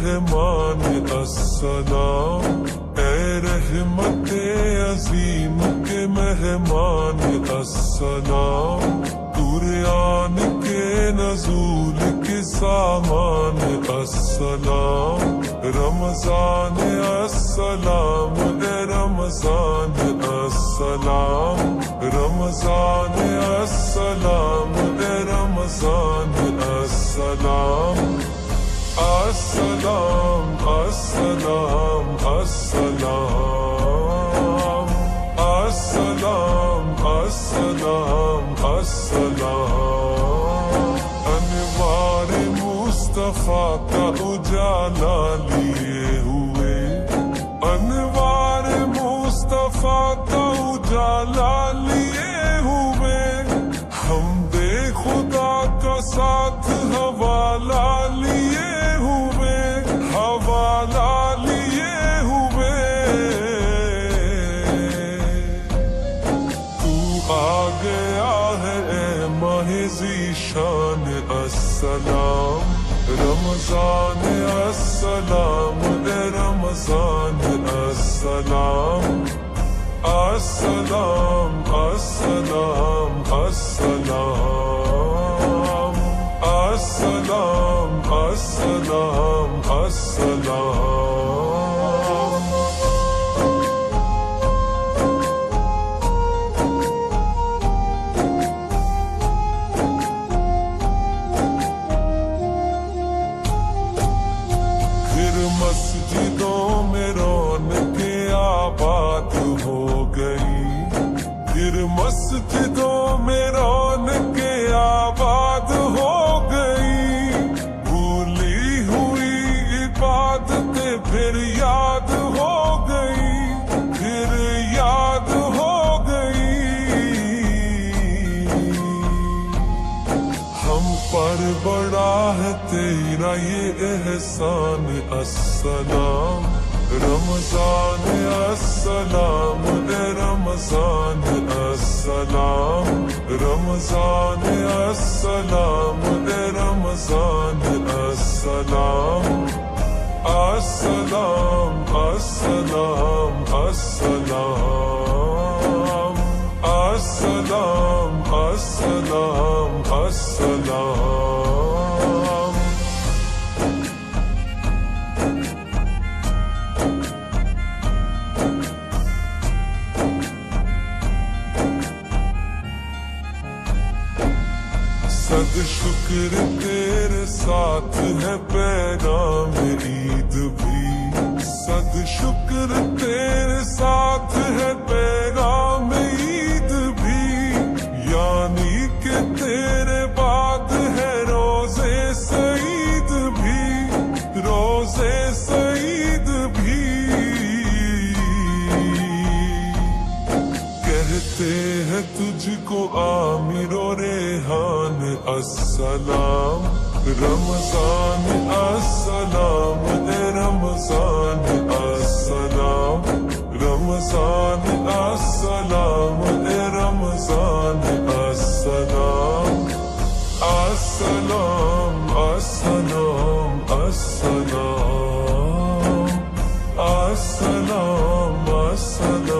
مہمان السلام، اے رحمت عظیم کے مہمان السلام، قرآن کے نزول کے سامان السلام، رمضان السلام، اے رمضان السلام، رمضان السلام، اے رمضان السلام، السلام السلام السلام، السلام السلام السلام، انوار مصطفیٰ کا اجالا لیے ہوئے، انوار مصطفیٰ کا اجالا لیے ہوئے، حمد خدا کا ساتھ حوالہ لیے ہوئے، حوالہ لیے ہوئے، تو آ گیا ہے اے ماہ ذیشان السلام، رمضان السلام، اے رمضان السلام، السلام السلام السلام، السلام السلام السلام، پھر مسجدوں میں رونقیں آباد ہو گئی، پھر مسجدوں میں رونقیں آباد ہو گئی، بھولی ہوئی عبادتیں پھر یاد ہو گئی، پھر یاد ہو گئی، ہم پر بڑا ہے تیرا یہ احسان السلام، رمضان السلام، اے رمضان السلام، رمضان السلام، اے رمضان السلام، السلام السلام السلام، السلام السلام السلام، صد شکر تیرے ساتھ ہے پیغام عید بھی، صد شکر تیرے ساتھ ہے پیغام عید بھی، یعنی کہ تیرے بعد ہے روزے سعید بھی، روزے سعید بھی، کہتے ہیں تجھ کو عامر و ریحان السلام، رمضان السلام، اے رمضان السلام، رمضان السلام، اے رمضان السلام، السلام السلام السلام، السلام السلام